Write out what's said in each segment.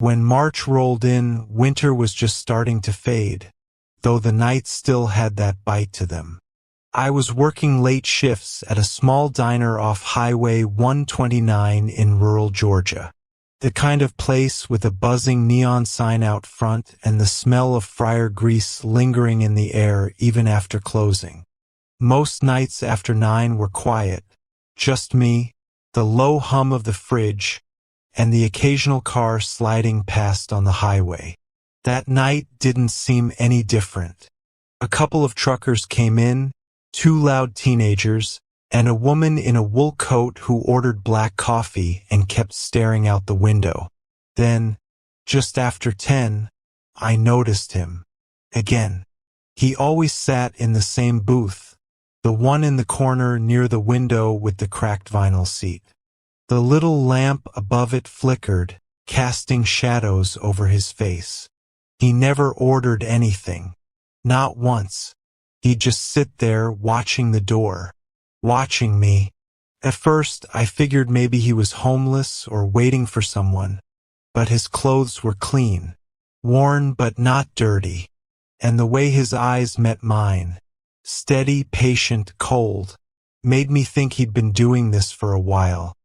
When March rolled in, winter was just starting to fade, though the nights still had that bite to them. I was working late shifts at a small diner off Highway 129 in rural Georgia. The kind of place with a buzzing neon sign out front and the smell of fryer grease lingering in the air even after closing. Most nights after 9 were quiet. Just me, the low hum of the fridge, and the occasional car sliding past on the highway. That night didn't seem any different. A couple of truckers came in, 2 loud teenagers, and a woman in a wool coat who ordered black coffee and kept staring out the window. Then, just after 10, I noticed him. Again. He always sat in the same booth, the one in the corner near the window with the cracked vinyl seat. The little lamp above it flickered, casting shadows over his face. He never ordered anything. Not once. He'd just sit there watching the door. Watching me. At first, I figured maybe he was homeless or waiting for someone, but his clothes were clean, worn but not dirty, and the way his eyes met mine, steady, patient, cold, made me think he'd been doing this for a while.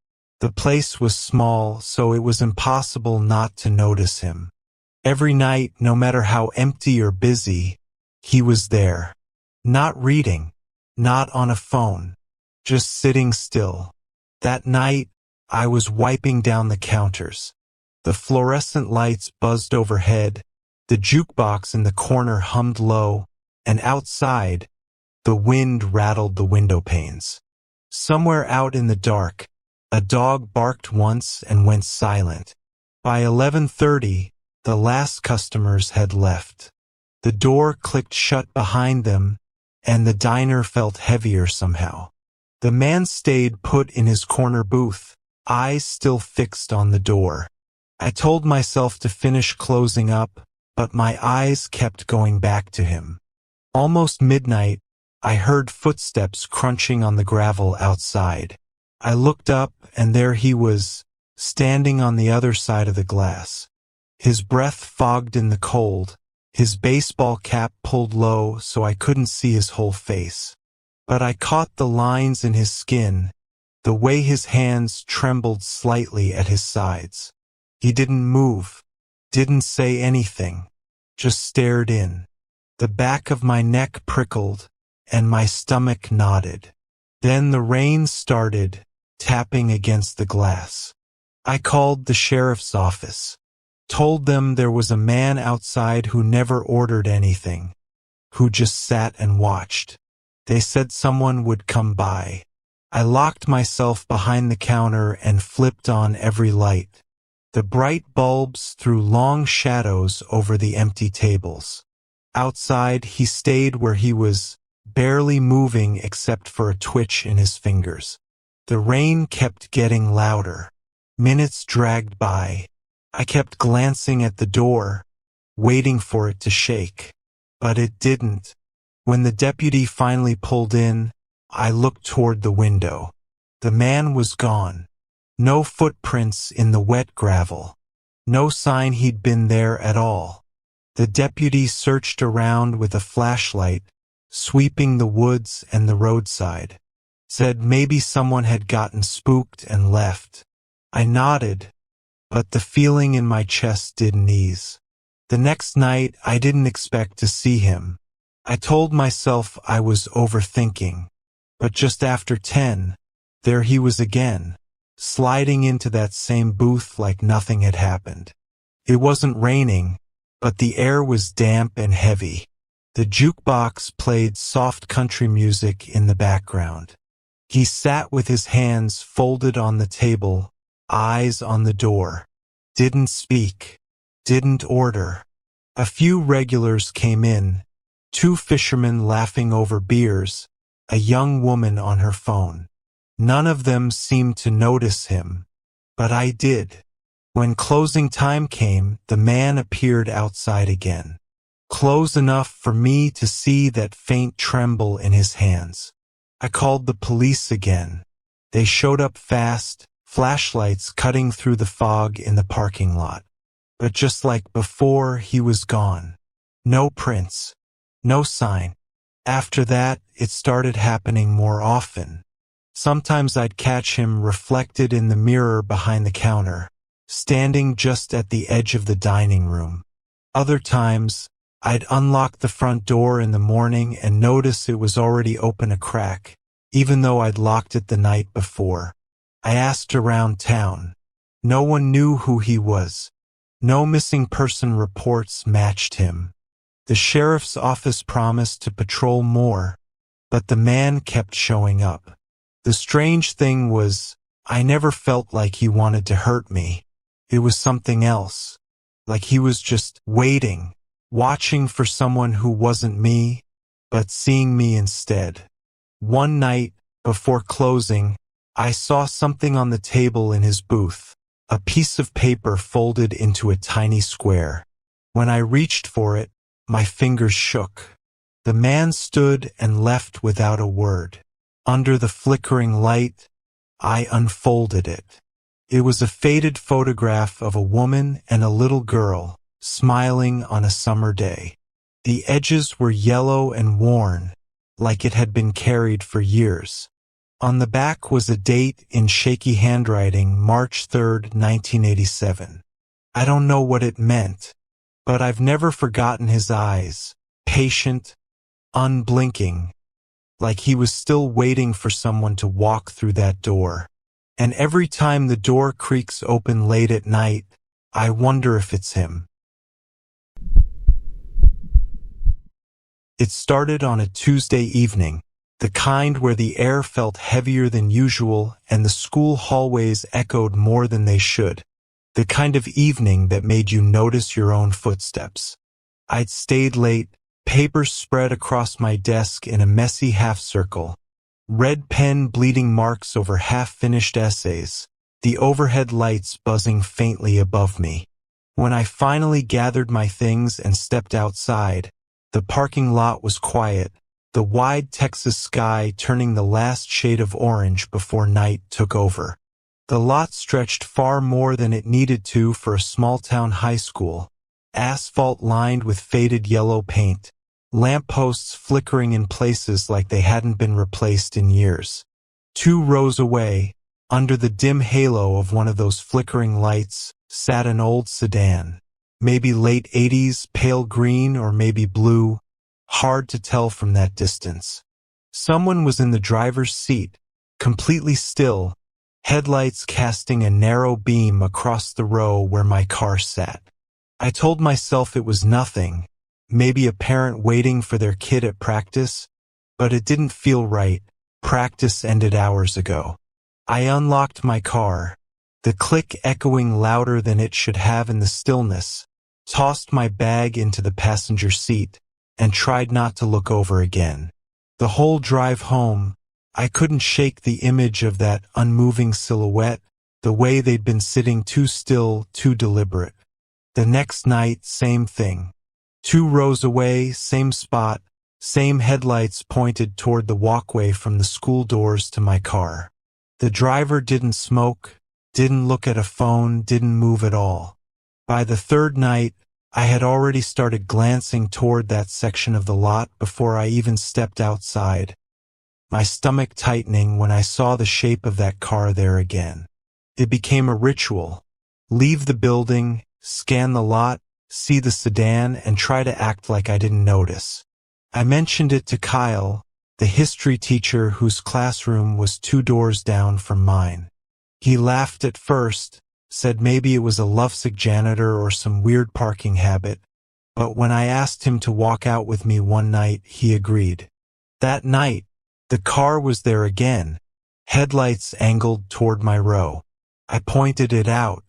The place was small, so it was impossible not to notice him. Every night, no matter how empty or busy, he was there. Not reading, not on a phone. Just sitting still. That night, I was wiping down the counters. The fluorescent lights buzzed overhead, the jukebox in the corner hummed low, and outside, the wind rattled the window panes. Somewhere out in the dark, a dog barked once and went silent. By 11:30, the last customers had left. The door clicked shut behind them, and the diner felt heavier somehow. The man stayed put in his corner booth, eyes still fixed on the door. I told myself to finish closing up, but my eyes kept going back to him. Almost midnight, I heard footsteps crunching on the gravel outside. I looked up, and there he was, standing on the other side of the glass. His breath fogged in the cold, his baseball cap pulled low so I couldn't see his whole face. But I caught the lines in his skin, the way his hands trembled slightly at his sides. He didn't move, didn't say anything, just stared in. The back of my neck prickled, and my stomach knotted. Then the rain started, tapping against the glass. I called the sheriff's office, told them there was a man outside who never ordered anything, who just sat and watched. They said someone would come by. I locked myself behind the counter and flipped on every light. The bright bulbs threw long shadows over the empty tables. Outside, he stayed where he was, barely moving except for a twitch in his fingers. The rain kept getting louder. Minutes dragged by. I kept glancing at the door, waiting for it to shake. But it didn't. When the deputy finally pulled in, I looked toward the window. The man was gone. No footprints in the wet gravel. No sign he'd been there at all. The deputy searched around with a flashlight, sweeping the woods and the roadside. Said maybe someone had gotten spooked and left. I nodded, but the feeling in my chest didn't ease. The next night, I didn't expect to see him. I told myself I was overthinking, but just after 10, there he was again, sliding into that same booth like nothing had happened. It wasn't raining, but the air was damp and heavy. The jukebox played soft country music in the background. He sat with his hands folded on the table, eyes on the door. Didn't speak, didn't order. A few regulars came in. 2 fishermen laughing over beers, a young woman on her phone. None of them seemed to notice him, but I did. When closing time came, the man appeared outside again, close enough for me to see that faint tremble in his hands. I called the police again. They showed up fast, flashlights cutting through the fog in the parking lot. but just like before, he was gone. No prints. No sign. After that, it started happening more often. Sometimes I'd catch him reflected in the mirror behind the counter, standing just at the edge of the dining room. Other times, I'd unlock the front door in the morning and notice it was already open a crack, even though I'd locked it the night before. I asked around town. No one knew who he was. No missing person reports matched him. The sheriff's office promised to patrol more, but the man kept showing up. The strange thing was, I never felt like he wanted to hurt me. It was something else. Like he was just waiting, watching for someone who wasn't me, but seeing me instead. One night, before closing, I saw something on the table in his booth, a piece of paper folded into a tiny square. When I reached for it, my fingers shook. The man stood and left without a word. Under the flickering light, I unfolded it. It was a faded photograph of a woman and a little girl, smiling on a summer day. The edges were yellow and worn, like it had been carried for years. On the back was a date in shaky handwriting, March 3rd, 1987. I don't know what it meant, but I've never forgotten his eyes, patient, unblinking, like he was still waiting for someone to walk through that door. And every time the door creaks open late at night, I wonder if it's him. It started on a Tuesday evening, the kind where the air felt heavier than usual and the school hallways echoed more than they should. The kind of evening that made you notice your own footsteps. I'd stayed late, papers spread across my desk in a messy half-circle, red pen bleeding marks over half-finished essays, the overhead lights buzzing faintly above me. When I finally gathered my things and stepped outside, the parking lot was quiet, the wide Texas sky turning the last shade of orange before night took over. The lot stretched far more than it needed to for a small-town high school, asphalt lined with faded yellow paint, lampposts flickering in places like they hadn't been replaced in years. 2 rows away, under the dim halo of one of those flickering lights, sat an old sedan. Maybe late 80s, pale green, or maybe blue. Hard to tell from that distance. Someone was in the driver's seat, completely still, headlights casting a narrow beam across the row where my car sat. I told myself it was nothing, maybe a parent waiting for their kid at practice, but it didn't feel right. Practice ended hours ago. I unlocked my car, the click echoing louder than it should have in the stillness, tossed my bag into the passenger seat, and tried not to look over again. The whole drive home, I couldn't shake the image of that unmoving silhouette, the way they'd been sitting too still, too deliberate. The next night, same thing. 2 rows away, same spot, same headlights pointed toward the walkway from the school doors to my car. The driver didn't smoke, didn't look at a phone, didn't move at all. By the 3rd night, I had already started glancing toward that section of the lot before I even stepped outside, my stomach tightening when I saw the shape of that car there again. It became a ritual. Leave the building, scan the lot, see the sedan, and try to act like I didn't notice. I mentioned it to Kyle, the history teacher whose classroom was 2 doors down from mine. He laughed at first, said maybe it was a lovesick janitor or some weird parking habit, but when I asked him to walk out with me one night, he agreed. That night, the car was there again, headlights angled toward my row. I pointed it out.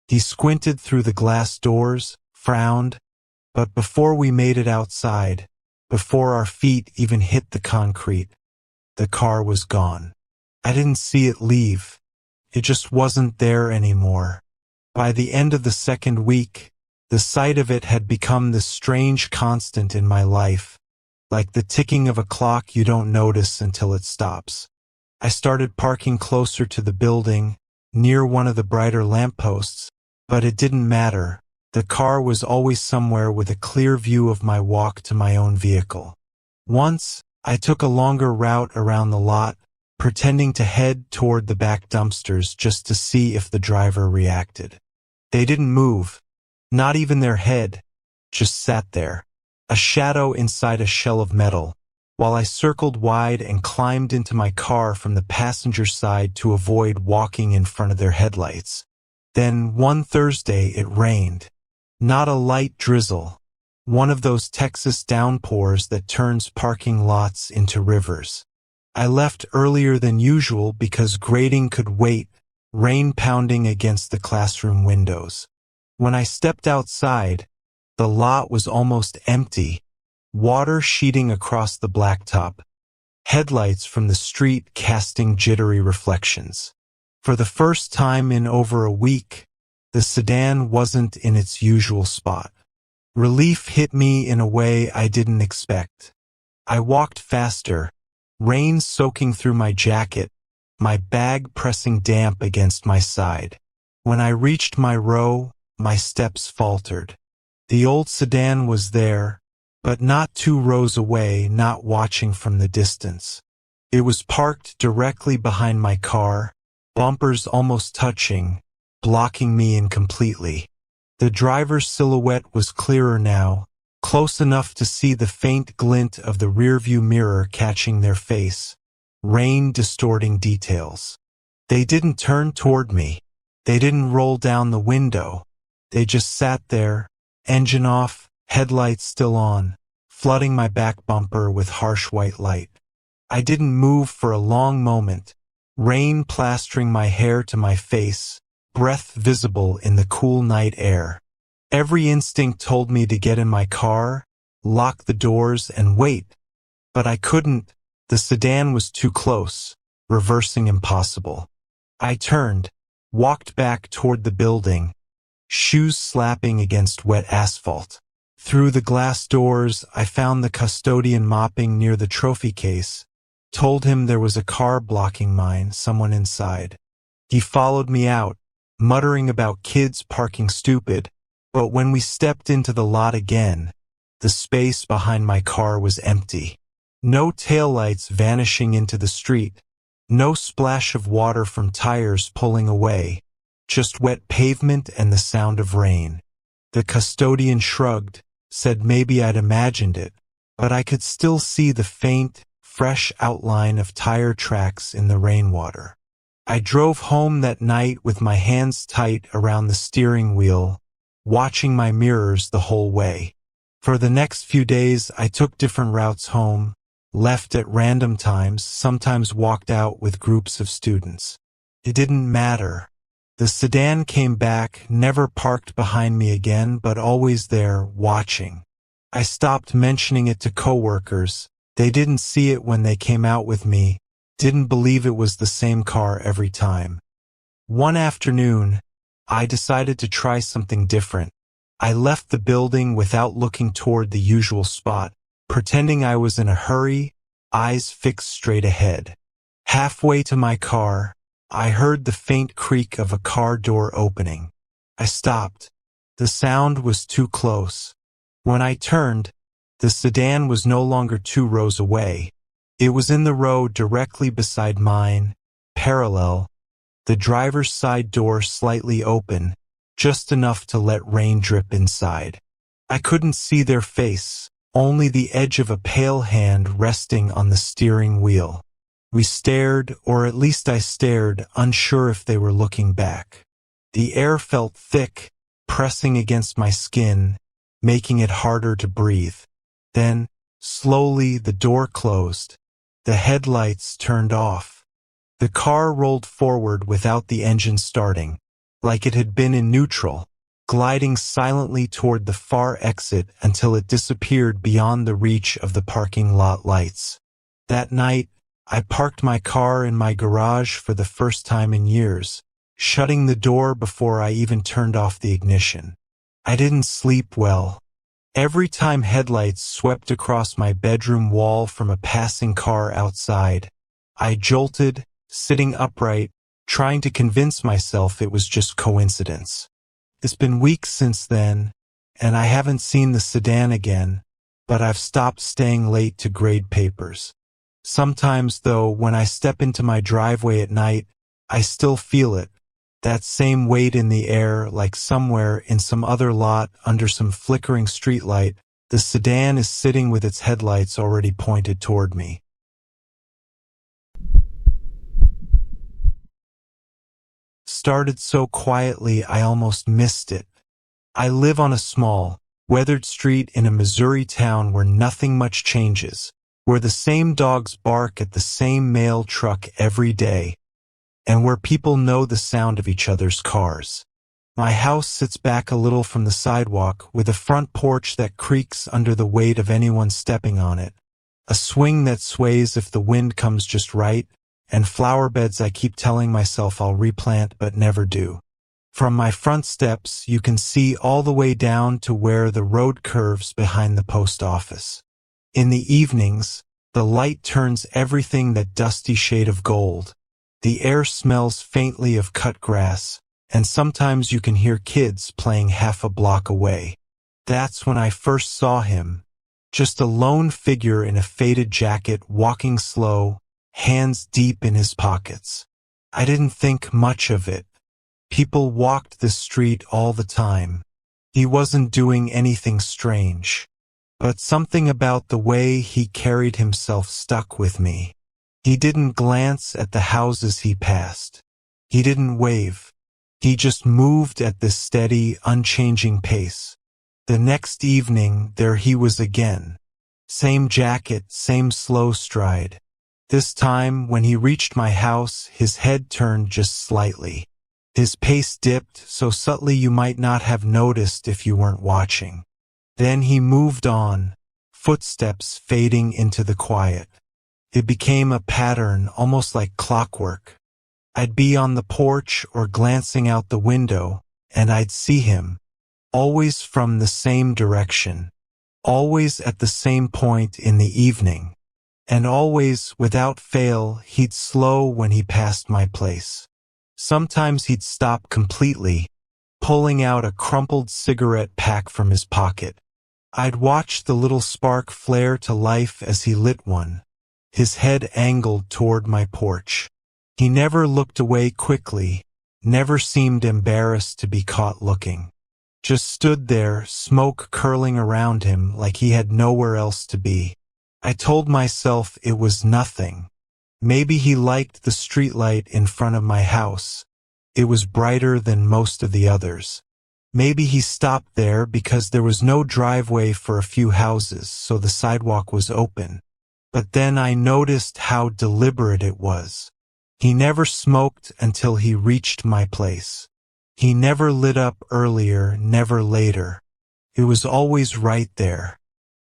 He squinted through the glass doors, frowned, but before we made it outside, before our feet even hit the concrete, the car was gone. I didn't see it leave. It just wasn't there anymore. By the end of the 2nd week, the sight of it had become this strange constant in my life, like the ticking of a clock you don't notice until it stops. I started parking closer to the building, near one of the brighter lampposts, but it didn't matter. The car was always somewhere with a clear view of my walk to my own vehicle. Once, I took a longer route around the lot, pretending to head toward the back dumpsters just to see if the driver reacted. They didn't move, not even their head, just sat there, a shadow inside a shell of metal, while I circled wide and climbed into my car from the passenger side to avoid walking in front of their headlights. Then one Thursday it rained. Not a light drizzle, one of those Texas downpours that turns parking lots into rivers. I left earlier than usual because grading could wait, rain pounding against the classroom windows. When I stepped outside, the lot was almost empty, water sheeting across the blacktop, headlights from the street casting jittery reflections. For the first time in over a week, the sedan wasn't in its usual spot. Relief hit me in a way I didn't expect. I walked faster, rain soaking through my jacket, my bag pressing damp against my side. When I reached my row, my steps faltered. The old sedan was there, but not 2 rows away, not watching from the distance. It was parked directly behind my car, bumpers almost touching, blocking me in completely. The driver's silhouette was clearer now, close enough to see the faint glint of the rearview mirror catching their face, rain distorting details. They didn't turn toward me. They didn't roll down the window. They just sat there, engine off, headlights still on, flooding my back bumper with harsh white light. I didn't move for a long moment, rain plastering my hair to my face, breath visible in the cool night air. Every instinct told me to get in my car, lock the doors, and wait. But I couldn't. The sedan was too close, reversing impossible. I turned, walked back toward the building, shoes slapping against wet asphalt. Through the glass doors, I found the custodian mopping near the trophy case, told him there was a car blocking mine, someone inside. He followed me out, muttering about kids parking stupid, but when we stepped into the lot again, the space behind my car was empty. No taillights vanishing into the street, no splash of water from tires pulling away, just wet pavement and the sound of rain. The custodian shrugged, said maybe I'd imagined it, but I could still see the faint, fresh outline of tire tracks in the rainwater. I drove home that night with my hands tight around the steering wheel, watching my mirrors the whole way. For the next few days, I took different routes home, left at random times, sometimes walked out with groups of students. It didn't matter. The sedan came back, never parked behind me again, but always there, watching. I stopped mentioning it to coworkers. They didn't see it when they came out with me, didn't believe it was the same car every time. One afternoon, I decided to try something different. I left the building without looking toward the usual spot, pretending I was in a hurry, eyes fixed straight ahead. Halfway to my car, I heard the faint creak of a car door opening. I stopped. The sound was too close. When I turned, the sedan was no longer 2 rows away. It was in the row directly beside mine, parallel, the driver's side door slightly open, just enough to let rain drip inside. I couldn't see their face, only the edge of a pale hand resting on the steering wheel. We stared, or at least I stared, unsure if they were looking back. The air felt thick, pressing against my skin, making it harder to breathe. Then, slowly, the door closed. The headlights turned off. The car rolled forward without the engine starting, like it had been in neutral, gliding silently toward the far exit until it disappeared beyond the reach of the parking lot lights. That night, I parked my car in my garage for the first time in years, shutting the door before I even turned off the ignition. I didn't sleep well. Every time headlights swept across my bedroom wall from a passing car outside, I jolted, sitting upright, trying to convince myself it was just coincidence. It's been weeks since then, and I haven't seen the sedan again, but I've stopped staying late to grade papers. Sometimes, though, when I step into my driveway at night, I still feel it. That same weight in the air, like somewhere in some other lot under some flickering streetlight, the sedan is sitting with its headlights already pointed toward me. Started so quietly I almost missed it. I live on a small, weathered street in a Missouri town where nothing much changes, where the same dogs bark at the same mail truck every day, and where people know the sound of each other's cars. My house sits back a little from the sidewalk with a front porch that creaks under the weight of anyone stepping on it, a swing that sways if the wind comes just right, and flower beds I keep telling myself I'll replant but never do. From my front steps, you can see all the way down to where the road curves behind the post office. In the evenings, the light turns everything that dusty shade of gold. The air smells faintly of cut grass, and sometimes you can hear kids playing half a block away. That's when I first saw him. Just a lone figure in a faded jacket walking slow, hands deep in his pockets. I didn't think much of it. People walked the street all the time. He wasn't doing anything strange. But something about the way he carried himself stuck with me. He didn't glance at the houses he passed. He didn't wave. He just moved at this steady, unchanging pace. The next evening, there he was again. Same jacket, same slow stride. This time, when he reached my house, his head turned just slightly. His pace dipped so subtly you might not have noticed if you weren't watching. Then he moved on, footsteps fading into the quiet. It became a pattern, almost like clockwork. I'd be on the porch or glancing out the window, and I'd see him, always from the same direction, always at the same point in the evening, and always, without fail, he'd slow when he passed my place. Sometimes he'd stop completely, pulling out a crumpled cigarette pack from his pocket. I'd watch the little spark flare to life as he lit one, his head angled toward my porch. He never looked away quickly, never seemed embarrassed to be caught looking. Just stood there, smoke curling around him like he had nowhere else to be. I told myself it was nothing. Maybe he liked the streetlight in front of my house. It was brighter than most of the others. Maybe he stopped there because there was no driveway for a few houses, so the sidewalk was open. But then I noticed how deliberate it was. He never smoked until he reached my place. He never lit up earlier, never later. It was always right there.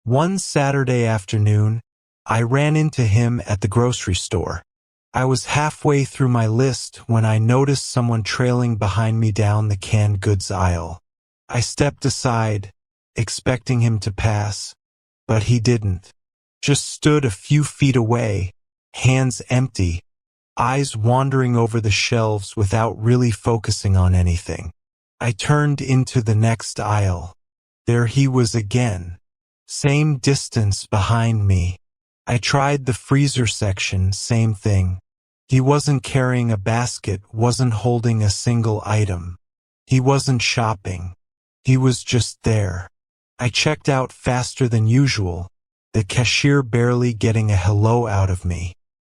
One Saturday afternoon, I ran into him at the grocery store. I was halfway through my list when I noticed someone trailing behind me down the canned goods aisle. I stepped aside, expecting him to pass, but he didn't. Just stood a few feet away, hands empty, eyes wandering over the shelves without really focusing on anything. I turned into the next aisle. There he was again. Same distance behind me. I tried the freezer section, same thing. He wasn't carrying a basket, wasn't holding a single item. He wasn't shopping. He was just there. I checked out faster than usual, the cashier barely getting a hello out of me.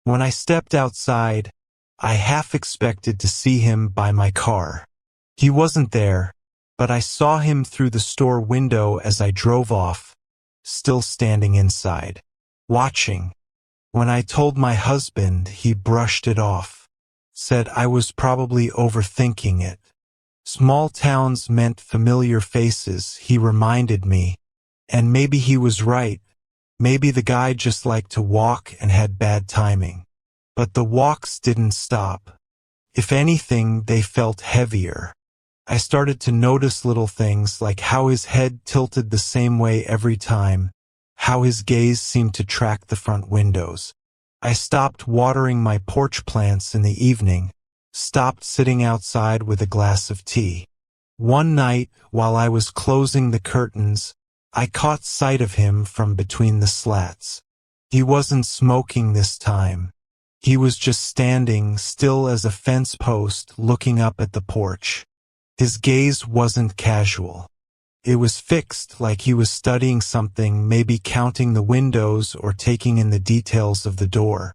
When I stepped outside, I half expected to see him by my car. He wasn't there, but I saw him through the store window as I drove off, still standing inside, watching. When I told my husband, he brushed it off, said I was probably overthinking it. Small towns meant familiar faces, he reminded me, and maybe he was right. Maybe the guy just liked to walk and had bad timing. But the walks didn't stop. If anything, they felt heavier. I started to notice little things like how his head tilted the same way every time, how his gaze seemed to track the front windows. I stopped watering my porch plants in the evening, stopped sitting outside with a glass of tea. One night, while I was closing the curtains, I caught sight of him from between the slats. He wasn't smoking this time. He was just standing still as a fence post looking up at the porch. His gaze wasn't casual. It was fixed, like he was studying something, maybe counting the windows or taking in the details of the door.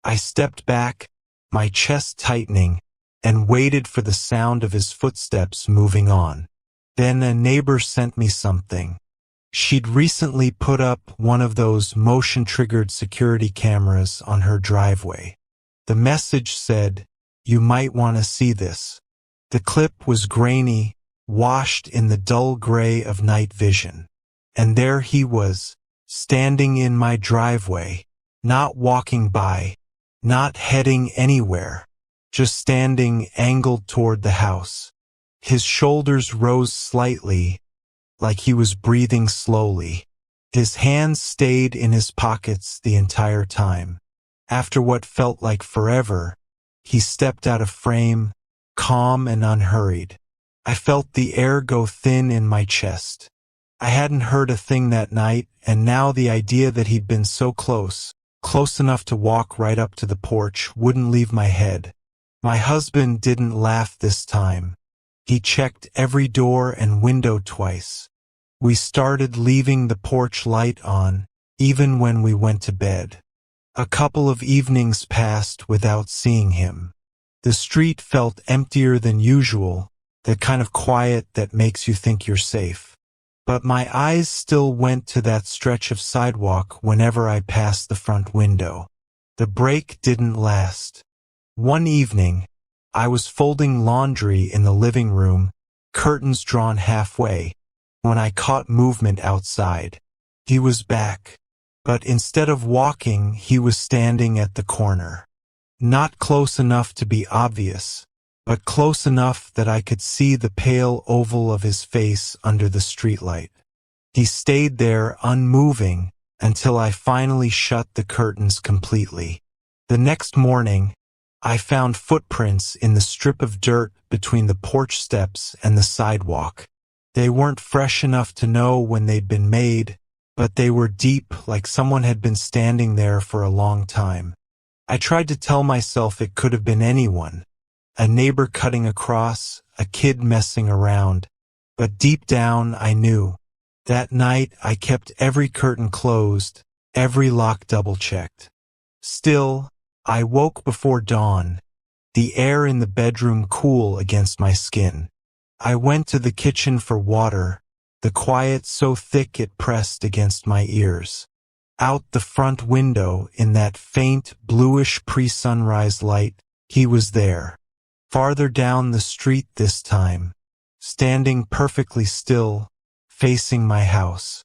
I stepped back, my chest tightening, and waited for the sound of his footsteps moving on. Then a neighbor sent me something. She'd recently put up one of those motion-triggered security cameras on her driveway. The message said, "You might want to see this." The clip was grainy, washed in the dull gray of night vision. And there he was, standing in my driveway, not walking by, not heading anywhere, just standing angled toward the house. His shoulders rose slightly, like he was breathing slowly. His hands stayed in his pockets the entire time. After what felt like forever, he stepped out of frame, calm and unhurried. I felt the air go thin in my chest. I hadn't heard a thing that night, and now the idea that he'd been so close enough to walk right up to the porch, wouldn't leave my head. My husband didn't laugh this time. He checked every door and window twice. We started leaving the porch light on, even when we went to bed. A couple of evenings passed without seeing him. The street felt emptier than usual, the kind of quiet that makes you think you're safe. But my eyes still went to that stretch of sidewalk whenever I passed the front window. The break didn't last. One evening, I was folding laundry in the living room, curtains drawn halfway, when I caught movement outside. He was back, but instead of walking, he was standing at the corner. Not close enough to be obvious, but close enough that I could see the pale oval of his face under the streetlight. He stayed there unmoving until I finally shut the curtains completely. The next morning, I found footprints in the strip of dirt between the porch steps and the sidewalk. They weren't fresh enough to know when they'd been made, but they were deep, like someone had been standing there for a long time. I tried to tell myself it could have been anyone. A neighbor cutting across, a kid messing around. But deep down, I knew. That night, I kept every curtain closed, every lock double-checked. Still, I woke before dawn, the air in the bedroom cool against my skin. I went to the kitchen for water, the quiet so thick it pressed against my ears. Out the front window, in that faint, bluish pre-sunrise light, he was there. Farther down the street this time, standing perfectly still, facing my house.